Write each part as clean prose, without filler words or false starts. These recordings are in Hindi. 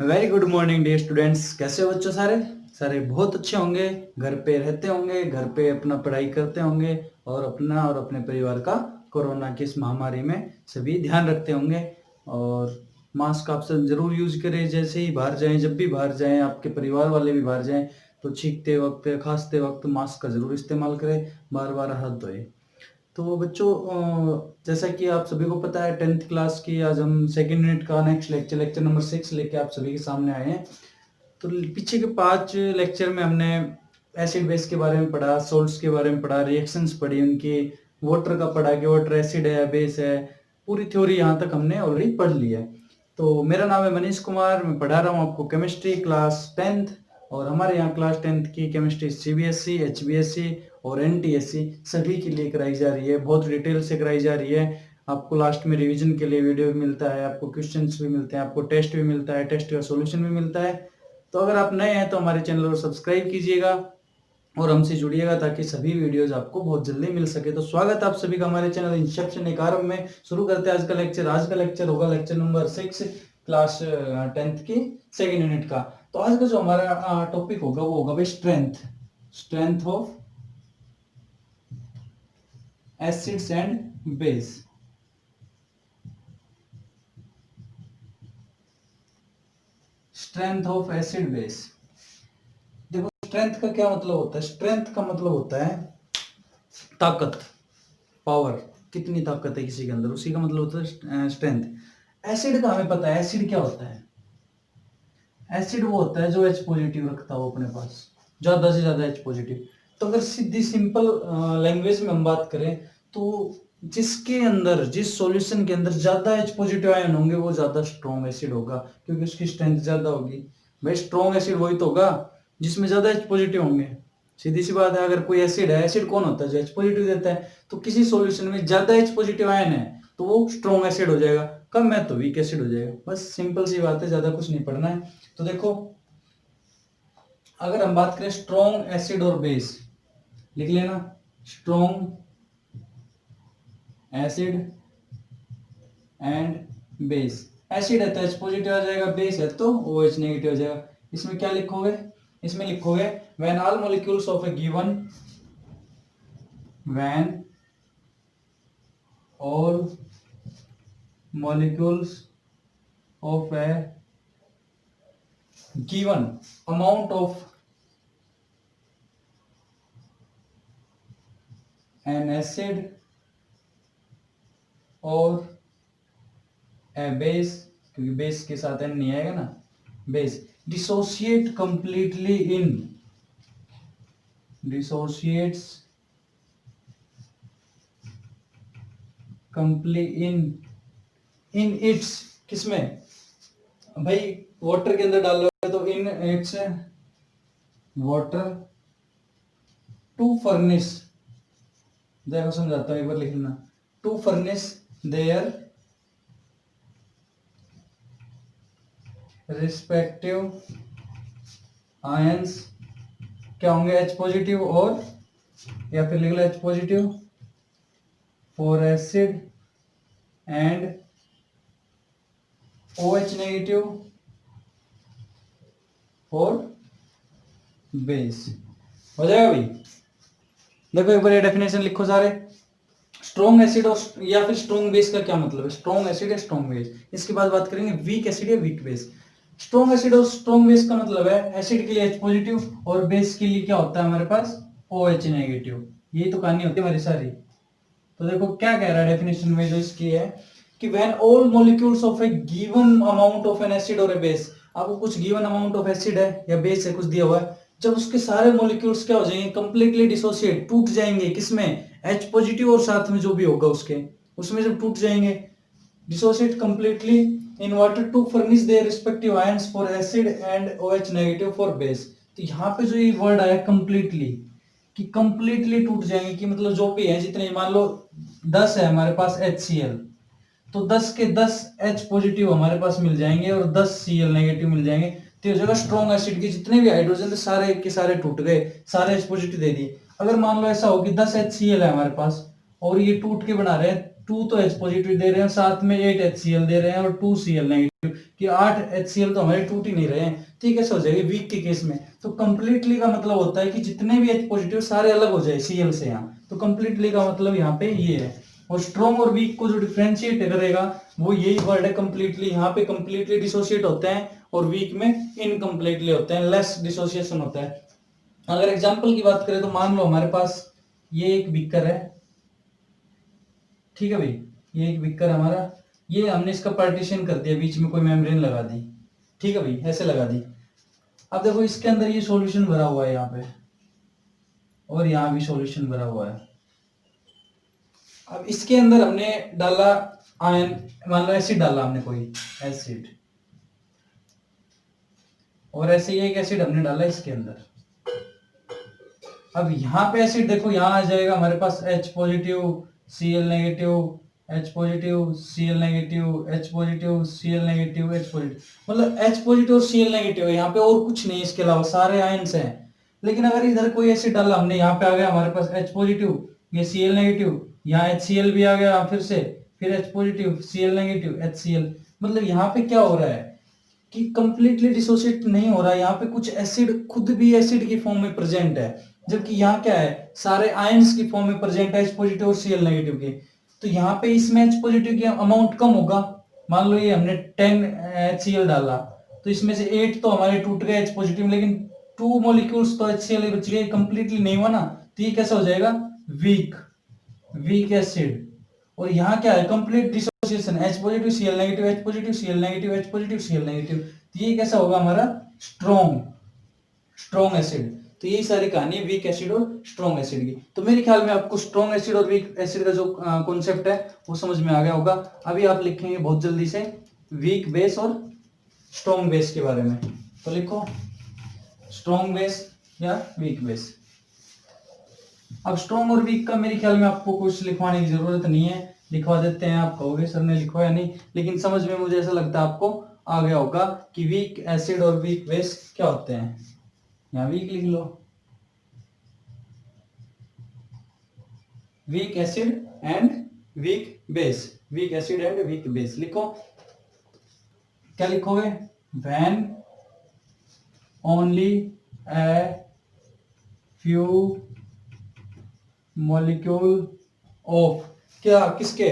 Very good morning dear students. कैसे हो बच्चों? सारे सारे बहुत अच्छे होंगे। घर पे रहते होंगे, घर पे अपना पढ़ाई करते होंगे और अपना और अपने परिवार का कोरोना की इस महामारी में सभी ध्यान रखते होंगे। और मास्क आप सब जरूर यूज करें। जैसे ही बाहर जाएं, जब भी बाहर जाएं, आपके परिवार वाले भी बाहर जाएं तो छींकते वक्त, खांसते वक्त मास्क का जरूर इस्तेमाल करें। बार बार हाथ धोएं। तो बच्चों, जैसा कि आप सभी को पता है, 10th क्लास की आज हम सेकेंड यूनिट का नेक्स्ट लेक्चर लेक्चर नंबर 6 लेके आप सभी के सामने आए हैं। तो पीछे के 5 लेक्चर में हमने एसिड बेस के बारे में पढ़ा, सोल्ट्स के बारे में पढ़ा, रिएक्शंस पढ़ी उनकी, वाटर का पढ़ा कि वाटर एसिड है या बेस है। पूरी थ्योरी यहाँ तक हमने ऑलरेडी पढ़ ली है। तो मेरा नाम है मनीष कुमार, मैं पढ़ा रहा हूँ आपको केमिस्ट्री क्लास 10th। और हमारे यहाँ क्लास 10th की केमिस्ट्री सीबीएसई, एचबीएसई और एनटीएससी सभी के लिए कराई जा रही है। बहुत डिटेल से कराई जा रही है। आपको लास्ट में रिवीजन के लिए वीडियो भी मिलता है, आपको क्वेश्चंस भी मिलते हैं, आपको टेस्ट भी मिलता है, टेस्ट का सॉल्यूशन भी मिलता है। तो अगर आप नए हैं तो हमारे चैनल को सब्सक्राइब कीजिएगा और हमसे जुड़िएगा ताकि सभी वीडियोज आपको बहुत जल्दी मिल सके। तो स्वागत है आप सभी का हमारे चैनल इंसेप्शन एक आरंभ में। शुरू करते हैं आज का लेक्चर। आज का लेक्चर होगा लेक्चर नंबर 6 क्लास 10th की सेकेंड यूनिट का। तो आज का जो हमारा टॉपिक होगा वो होगा भाई strength of acids and base. Strength of acid base. देखो, स्ट्रेंथ का क्या मतलब होता है? स्ट्रेंथ का मतलब होता है ताकत, पावर। कितनी ताकत है किसी के अंदर, उसी का मतलब होता है स्ट्रेंथ। एसिड का हमें पता है, एसिड क्या होता है? एसिड वो होता है जो H पॉजिटिव रखता हो अपने पास, ज्यादा से ज्यादा H पॉजिटिव। तो अगर सीधी सिंपल लैंग्वेज में हम बात करें तो जिसके अंदर, जिस सॉल्यूशन के अंदर ज्यादा H पॉजिटिव आयन होंगे वो ज्यादा स्ट्रॉन्ग एसिड होगा, क्योंकि उसकी स्ट्रेंथ ज्यादा होगी। भाई स्ट्रॉन्ग एसिड वही तो होगा जिसमें ज्यादा H पॉजिटिव होंगे। सीधी सी बात है। अगर कोई एसिड है, एसिड कौन होता है? जो H पॉजिटिव देता है। तो किसी सॉल्यूशन में ज्यादा H पॉजिटिव आयन है तो वो स्ट्रॉन्ग एसिड हो जाएगा, कम है तो वीक एसिड हो जाएगा। बस सिंपल सी बात है, ज्यादा कुछ नहीं पढ़ना है। तो देखो, अगर हम बात करें स्ट्रॉन्ग एसिड और बेस, लिख लेना strong acid and base. Acid है तो H पॉजिटिव आ जाएगा, बेस है तो OH नेगेटिव आ जाएगा। इसमें क्या लिखोगे? इसमें लिखोगे when all molecules of a given, when all molecules of a given amount of an acid or a base, क्योंकि बेस के साथ n नहीं आएगा ना, बेस dissociates in its, किसमें भाई? वाटर के अंदर डाल रहे हो तो in its water to furnish, देखो समझाता हूं, एक बार लिख लेना। To furnish their respective ions, क्या होंगे? H पॉजिटिव और, या फिर लिख लो H positive for acid and OH negative for base. हो जाएगा भाई? देखो एक बार ये डेफिनेशन लिखो सारे। स्ट्रॉन्ग एसिड और या फिर स्ट्रॉन्ग बेस का क्या मतलब है? स्ट्रॉन्ग एसिड या स्ट्रॉन्ग बेस। इसके बाद बात करेंगे वीक एसिड या वीक बेस। स्ट्रॉन्ग एसिड और स्ट्रॉन्ग बेस का मतलब है एसिड के लिए H पॉजिटिव और बेस के लिए क्या होता है हमारे पास? OH negative. यही तो कहानी होती है हमारी सारी। तो देखो क्या कह रहा है डेफिनेशन में जो इसकी है कि when all molecules of a given amount of an acid और ए बेस, आपको कुछ गिवन अमाउंट ऑफ एसिड है या बेस है, कुछ दिया हुआ है, जब उसके सारे मॉलिक्यूल्स क्या हो जाएंगे? कंप्लीटली डिसोसिएट, टूट जाएंगे। किसमें? H पॉजिटिव और साथ में जो भी होगा उसके, उसमें जब टूट जाएंगे, dissociate completely in water to furnish their respective ions for acid and OH negative for base. तो यहाँ पे जो ये वर्ड आया कंप्लीटली, कि कंप्लीटली टूट जाएंगे, कि मतलब जो भी है, जितने, मान लो 10 है हमारे पास HCl, तो 10 के 10 H पॉजिटिव हमारे पास मिल जाएंगे और 10 Cl नेगेटिव मिल जाएंगे। तो ये जगह स्ट्रॉन्ग एसिड के जितने भी हाइड्रोजन थे सारे के सारे टूट गए, सारे H पॉजिटिव दे दिए। अगर मान लो ऐसा हो कि 10 HCl है हमारे पास और ये टूट के बना रहे हैं 2 तो H पॉजिटिव दे रहे हैं, साथ में 8 HCl दे रहे हैं और 2 Cl नेगेटिव, कि 8 HCl तो हमारे टूट ही नहीं रहे हैं। ठीक है, कैसे हो जाएगी वीक के केस में? तो कंप्लीटली का मतलब होता है कि जितने भी H पॉजिटिव सारे अलग हो जाए Cl से यहाँ, तो कंप्लीटली का मतलब यहाँ पे ये है। और स्ट्रॉन्ग और वीक को जो डिफरेंशिएट करेगा वो यही वर्ड है कंप्लीटली। यहाँ पे कंप्लीटली डिसोशिएट होते हैं और वीक में इनकम्प्लीटली होते हैं, लेस डिसोसिएशन होता है। अगर एग्जांपल की बात करें तो मान लो हमारे पास ये एक बीकर है, ठीक है भाई, ये एक बीकर हमारा, ये हमने इसका पार्टीशन कर दिया, बीच में कोई मेम्ब्रेन लगा दी, ठीक है भाई, ऐसे लगा दी। अब देखो इसके अंदर ये सॉल्यूशन भरा हुआ है यहाँ पे, और यहाँ भी सॉल्यूशन भरा हुआ है। अब इसके अंदर हमने डाला आयन, मान लो एसिड डाला हमने, कोई एसिड, और ऐसे ही एक एसिड हमने डाला इसके अंदर। अब यहाँ पे एसिड देखो, यहाँ आ जाएगा हमारे पास H positive Cl negative, H positive Cl negative, H positive Cl negative, H positive, मतलब H पॉजिटिव और Cl नेगेटिव है यहाँ पे, और कुछ नहीं, इसके अलावा सारे आयन्स हैं। लेकिन अगर इधर कोई एसिड डाला हमने, यहाँ पे आ गया हमारे पास H पॉजिटिव, ये Cl नेगेटिव, यहाँ HCl भी आ गया फिर से, फिर H positive Cl negative HCl, मतलब यहाँ पे क्या हो रहा है कि कंप्लीटली डिसोसिएट नहीं हो रहा है, यहाँ पे कुछ एसिड खुद भी एसिड की फॉर्म में प्रेजेंट है, जबकि यहाँ क्या है, सारे आयंस की फॉर्म में प्रेजेंट है H पॉजिटिव और Cl नेगेटिव के। तो यहाँ पे इसमें H पॉजिटिव की अमाउंट कम होगा, मान लो ये हमने 10 HCl डाला, तो इसमें से 8 तो हमारे टूट गए H पॉजिटिव, लेकिन 2 मॉलिक्यूल्स तो HCl बच गए, कंप्लीटली नहीं हुआ ना, तो ये कैसा हो जाएगा, वीक एसिड। और यहाँ क्या है, complete dissociation, H positive Cl negative, H positive Cl negative, H positive Cl negative, तो ये कैसा होगा हमारा, स्ट्रॉन्ग एसिड। तो यही सारी कहानी है वीक एसिड और स्ट्रॉन्ग एसिड की। तो मेरे ख्याल में आपको स्ट्रॉन्ग एसिड और वीक एसिड का जो कॉन्सेप्ट है वो समझ में आ गया होगा। अभी आप लिखेंगे बहुत जल्दी से वीक बेस और स्ट्रॉन्ग बेस के बारे में, तो लिखो स्ट्रॉन्ग बेस या वीक बेस। अब स्ट्रॉन्ग और वीक का मेरे ख्याल में आपको कुछ लिखवाने की जरूरत नहीं है, लिखवा देते हैं, आप कहोगे सर ने लिखवाया नहीं, लेकिन समझ में मुझे ऐसा लगता है आपको आ गया होगा कि वीक एसिड और वीक बेस क्या होते हैं। यहाँ वीक लिख लो, weak acid and weak base, weak acid and weak base लिखो। क्या लिखोगे, when only a few molecule of, क्या, किसके,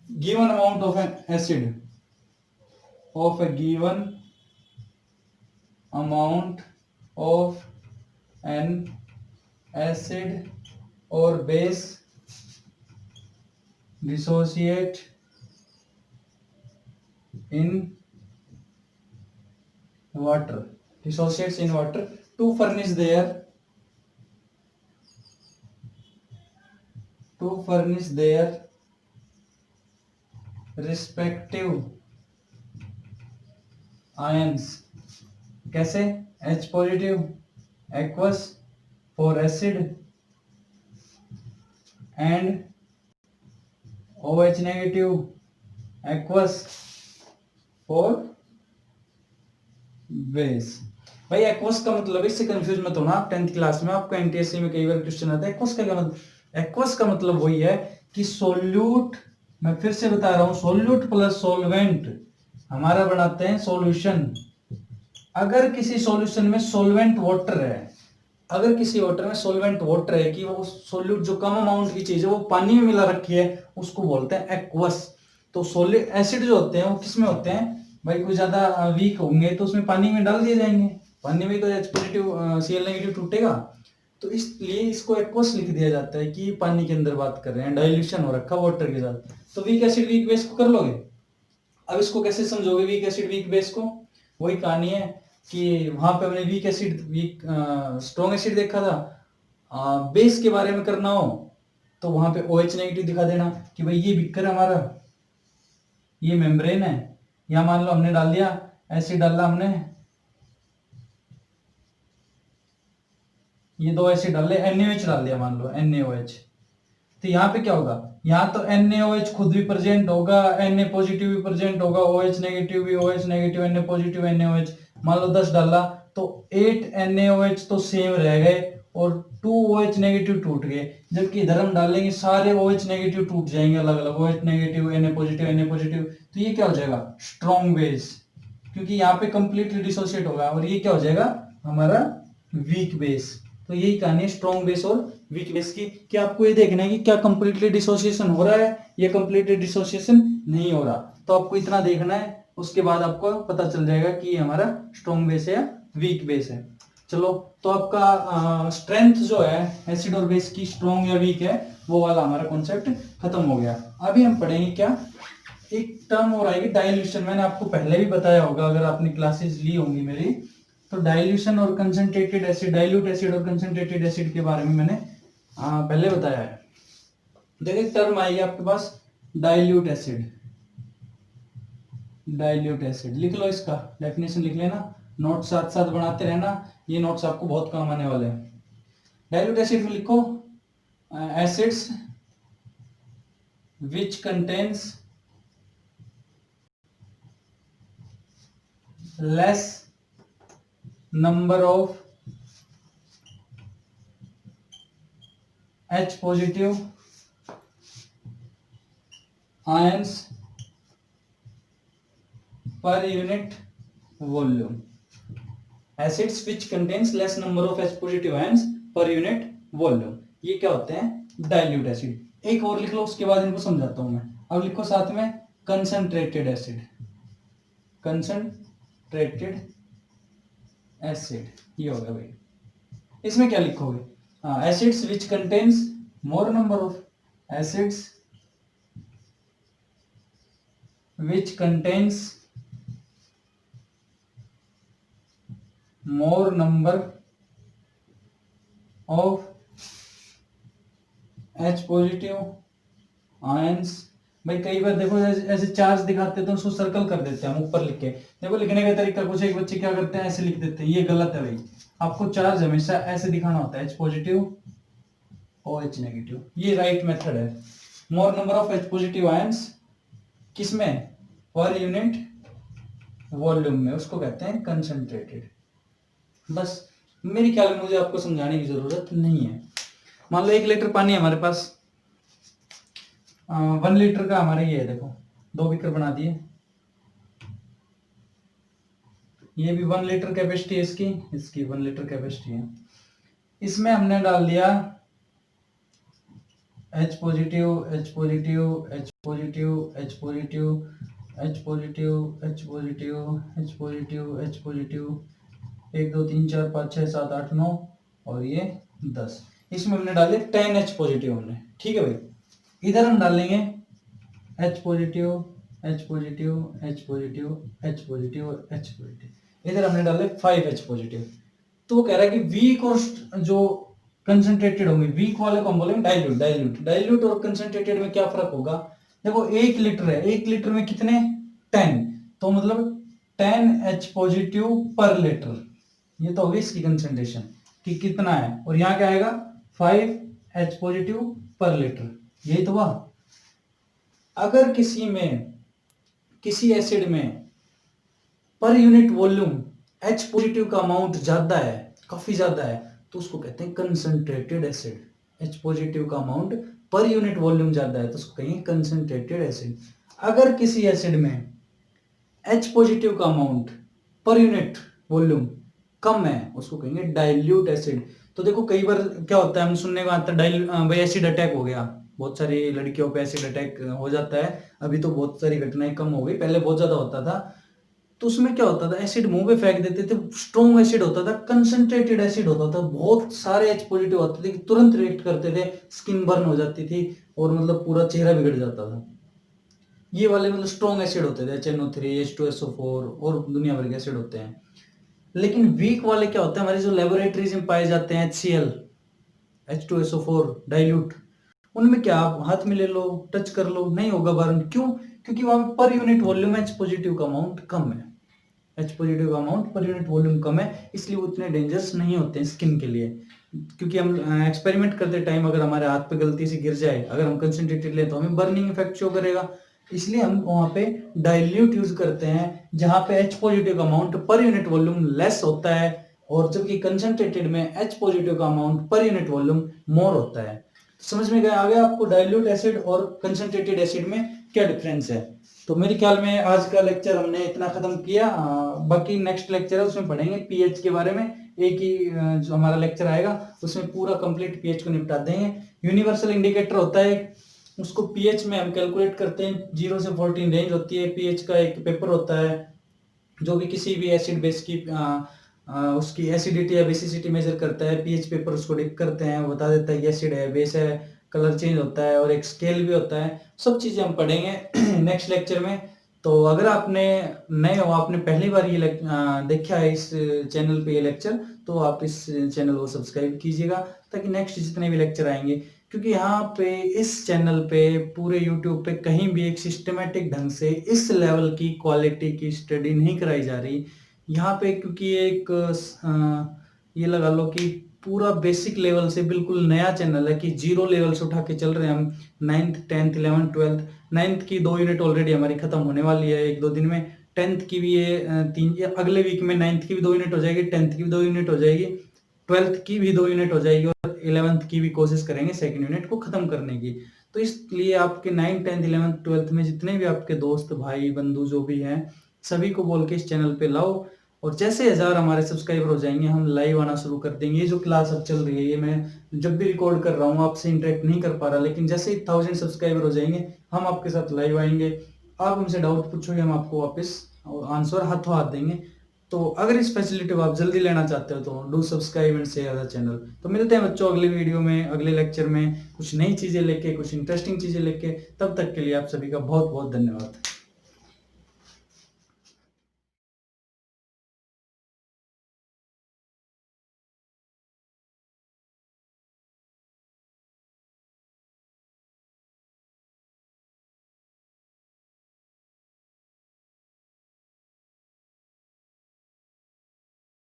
given amount of an acid, of a given amount of an acid और base dissociate in water, dissociates in water to furnish their respective ions. कैसे, H positive aqueous for acid and OH negative aqueous for base. भाई एक्वस का मतलब, इससे कंफ्यूज मत होना, 10th क्लास में आपका एनटीएससी में कई बार क्वेश्चन आता है एक्वस का क्या मतलब। एक्वस का मतलब वही है कि सोल्यूट, मैं फिर से बता रहा हूं, सोल्यूट प्लस सोलवेंट हमारा बनाते हैं सॉल्यूशन। अगर किसी सॉल्यूशन में सोलवेंट वाटर है, अगर किसी वाटर में सोलवेंट वाटर है, कि वो सोल्यूट जो कम अमाउंट की चीज है वो पानी में मिला रखी है, उसको बोलते हैं एक्वस। तो सोलिड एसिड जो होते हैं वो किस में होते हैं भाई, कोई ज्यादा वीक होंगे तो उसमें पानी में डाल दिए जाएंगे, पानी में तो H पॉजिटिव Cl नेगेटिव टूटेगा, तो इसलिए इसको एक्वस लिख दिया जाता है कि पानी के अंदर बात कर रहे हैं, डाइल्यूशन हो रखा वाटर के साथ। तो वीक एसिड वीक बेस को कर लोगे। अब इसको कैसे समझोगे वीक एसिड वीक बेस को, वही कहानी है कि वहां पे हमने weak acid weak strong acid देखा था, बेस के बारे में करना हो तो वहां पे OH नेगेटिव दिखा देना कि भाई ये बीकर हमारा, ये मेम्ब्रेन है, यहां मान लो हमने डाल दिया एसिड, डाला हमने ये 2 एसिड डाले, NaOH डाल दिया, मान लो NaOH, तो यहाँ पे क्या होगा, यहाँ तो NaOH खुद भी प्रेजेंट होगा, Na पॉजिटिव भी प्रेजेंट होगा, OH नेगेटिव भी, OH negative, Na positive, NaOH, मान लो 10 डाला तो 8 NaOH तो सेम रह गए और 2 OH नेगेटिव टूट गए, जबकि इधर हम डालेंगे सारे OH नेगेटिव टूट जाएंगे अलग अलग, OH नेगेटिव, Na पॉजिटिव, तो ये क्या हो जाएगा स्ट्रॉन्ग बेस, क्योंकि यहाँ पे कंप्लीटली डिसोसिएट होगा, और ये क्या हो जाएगा हमारा वीक बेस। तो यही कहानी है स्ट्रॉन्ग बेस और वीक बेस की, कि आपको ये देखना है कि क्या कंप्लीटली डिसोसिएशन हो रहा है या कंप्लीटली डिसोसिएशन नहीं हो रहा। तो आपको इतना देखना है, उसके बाद आपको पता चल जाएगा कि ये हमारा स्ट्रॉन्ग बेस है या वीक बेस है। चलो, तो आपका स्ट्रेंथ जो है एसिड और बेस की, स्ट्रॉन्ग या वीक है, वो वाला हमारा कॉन्सेप्ट खत्म हो गया। अभी हम पढ़ेंगे क्या, एक टर्म और आएगी डाइल्यूशन। मैंने आपको पहले भी बताया होगा अगर आपने क्लासेस ली होंगी मेरी, तो डाइल्यूशन और कंसंट्रेटेड एसिड, डाइल्यूट एसिड और कंसंट्रेटेड एसिड के बारे में मैंने पहले बताया है। देखिए टर्म आएगी आपके पास डाइल्यूट एसिड, डाइल्यूट एसिड लिख लो, इसका डेफिनेशन लिख लेना, नोट साथ साथ बनाते रहना, ये नोट्स आपको बहुत काम आने वाले हैं। डाइल्यूट एसिड में लिखो acids which contains less number of H positive ions per unit volume. Acids which contains less number of H positive ions per unit volume. ये क्या होते हैं डाइल्यूट एसिड। एक और लिख लो, उसके बाद इनको समझाता हूं मैं। अब लिखो साथ में कंसंट्रेटेड एसिड, कंसंट्रेटेड एसिड, ये होगा भाई। इसमें क्या लिखोगे, acids which contains more number of, acids which contains more number of H positive ions. भाई कई बार देखो ऐसे चार्ज दिखाते हैं तो उसको सर्कल कर देते हैं हम ऊपर लिख के। देखो लिखने का तरीका कुछ, एक बच्चे क्या करते हैं ऐसे लिख देते हैं, ये गलत है भाई। आपको चार्ज हमेशा ऐसे दिखाना होता है, H पॉजिटिव OH नेगेटिव, ये राइट मेथड है। मोर number of H positive ions किसमें, पर यूनिट वॉल्यूम में, उसको कहते हैं कंसंट्रेटेड। बस मेरे ख्याल में मुझे आपको समझाने की जरूरत नहीं है। मान लो 1 लीटर पानी है हमारे पास, 1 लीटर का हमारे ये है, देखो 2 बीकर बना दिए, ये भी 1 लीटर कैपेसिटी है इसकी, इसकी 1 लीटर कैपेसिटी है। इसमें हमने डाल दिया H positive, H positive, H positive, H positive, H positive, H positive, H positive, H positive, 1 2 3 4 5 6 7 8 9 और ये 10। इसमें हमने डाले 10 H पॉजिटिव हमने, ठीक है भाई। इधर हम डालेंगे H positive, H positive, H positive, H positive और H पॉजिटिव। इधर हमने डाले 5 H पॉजिटिव। तो वो कह रहा है कि वीक और जो कंसंट्रेटेड होंगे, वीक वाले को हम बोलेंगे डाइल्यूट। डाइल्यूट डाइल्यूट और कंसंट्रेटेड में क्या फर्क होगा, देखो 1 लीटर है, 1 लीटर में कितने 10, तो मतलब 10 H पॉजिटिव पर लीटर, ये तो होगी इसकी कंसंट्रेशन कि कितना है। और यहाँ क्या आएगा 5 H पॉजिटिव पर लीटर, यही तो हुआ। अगर किसी में, किसी एसिड में per unit volume H positive का अमाउंट ज्यादा है, काफी ज्यादा है, तो उसको कहते हैं कंसंट्रेटेड एसिड। H पॉजिटिव का अमाउंट पर यूनिट वॉल्यूम ज्यादा है तो उसको कहेंगे कंसंट्रेटेड एसिड। अगर किसी एसिड में H पॉजिटिव का अमाउंट पर यूनिट वॉल्यूम कम है उसको कहेंगे डाइल्यूट एसिड। तो देखो कई बार क्या होता है, हम सुनने को आता है भाई एसिड अटैक हो गया, बहुत सारी लड़कियों पे एसिड अटैक हो जाता है। अभी तो बहुत सारी घटनाएं कम हो गई, पहले बहुत ज्यादा होता था। तो उसमें क्या होता था, एसिड मुंह पे फेंक देते थे, स्ट्रॉन्ग एसिड होता था, कंसंट्रेटेड एसिड होता था, बहुत सारे H पॉजिटिव होते थे, तुरंत रिएक्ट करते थे, स्किन बर्न हो जाती थी और मतलब पूरा चेहरा बिगड़ जाता था। ये वाले मतलब स्ट्रॉन्ग एसिड होते थे, HNO3, H2SO4 और दुनिया भर के एसिड होते हैं। लेकिन वीक वाले क्या होते हैं, हमारी जो लेबोरेटरीज में पाए जाते हैं, HCl, H2SO4 डाइल्यूट, उनमें क्या आप हाथ में ले लो, टच कर लो, नहीं होगा बर्न। क्यों? क्योंकि वहां per unit volume H positive का अमाउंट कम है, H पॉजिटिव का अमाउंट पर यूनिट वॉल्यूम कम है, इसलिए वो उतने डेंजरस नहीं होते हैं स्किन के लिए। क्योंकि हम एक्सपेरिमेंट करते टाइम अगर हमारे हाथ पे गलती से गिर जाए, अगर हम कंसंट्रेटेड ले तो हमें बर्निंग इफेक्ट शो करेगा, इसलिए हम वहां पे डाइल्यूट यूज करते हैं जहां पे H पॉजिटिव का amount per unit volume less होता है और जबकि कंसंट्रेटेड में H पॉजिटिव का अमाउंट पर यूनिट वॉल्यूम मोर होता है। समझ में गया आ गया आपको डाइल्यूट एसिड और कंसंट्रेटेड एसिड में क्या डिफरेंस है। तो मेरे ख्याल में आज का लेक्चर हमने इतना खत्म किया। बाकी नेक्स्ट लेक्चर है उसमें पढ़ेंगे पीएच के बारे में। एक ही जो हमारा लेक्चर आएगा उसमें पूरा कंप्लीट पीएच को निपटा देंगे। यूनिवर्सल इंडिकेटर होता है, उसको पीएच में हम कैलकुलेट करते हैं। 0 से 14 रेंज होती है। पीएच का एक पेपर होता है जो भी किसी भी एसिड बेस की उसकी एसिडिटी या बेसिसिटी मेजर करता है। पीएच पेपर उसको डिक करते हैं, वो बता देता है कि एसिड है, बेस है, कलर चेंज होता है और एक स्केल भी होता है। सब चीजें हम पढ़ेंगे नेक्स्ट लेक्चर में। तो अगर आपने नए हो, आपने पहली बार ये देखा है इस चैनल पे ये लेक्चर, तो आप इस चैनल को सब्सक्राइब कीजिएगा ताकि नेक्स्ट जितने भी लेक्चर आएंगे, क्योंकि यहाँ पे इस चैनल पे पूरे यूट्यूब पे कहीं भी एक सिस्टमेटिक ढंग से इस लेवल की क्वालिटी की स्टडी नहीं कराई जा रही यहाँ पे, क्योंकि एक ये लगा लो कि पूरा बेसिक लेवल से बिल्कुल नया चैनल है कि जीरो लेवल से उठा के चल रहे हैं हम। 9th 10th 11th 12th 9th की 2 यूनिट ऑलरेडी हमारी खत्म होने वाली है 1-2 दिन में। 10th की भी ये अगले वीक में 9th की भी 2 यूनिट हो जाएगी, 10th की भी 2 यूनिट हो जाएगी, 12th की भी 2 यूनिट हो जाएगी और 11th की भी कोशिश करेंगे सेकंड यूनिट को खत्म करने की। तो इसलिए आपके 9th 10th 11th 12th में जितने भी आपके दोस्त भाई बंधु जो भी हैं सभी को बोल के इस चैनल पे लाओ। और जैसे 1000 हमारे सब्सक्राइबर हो जाएंगे हम लाइव आना शुरू कर देंगे। ये जो क्लास अब चल रही है ये मैं जब भी रिकॉर्ड कर रहा हूँ आपसे इंटरेक्ट नहीं कर पा रहा, लेकिन जैसे ही 1000 सब्सक्राइबर हो जाएंगे हम आपके साथ लाइव आएंगे। आप हमसे डाउट पूछोगे, हम आपको वापस आंसर हाथों हाथ देंगे। तो अगर इस फैसिलिटी को आप जल्दी लेना चाहते हो तो do subscribe and share the channel. तो मिलते हैं बच्चों अगले वीडियो में, अगले लेक्चर में कुछ नई चीजें लेके, कुछ इंटरेस्टिंग चीजें लेके। तब तक के लिए आप सभी का बहुत बहुत धन्यवाद।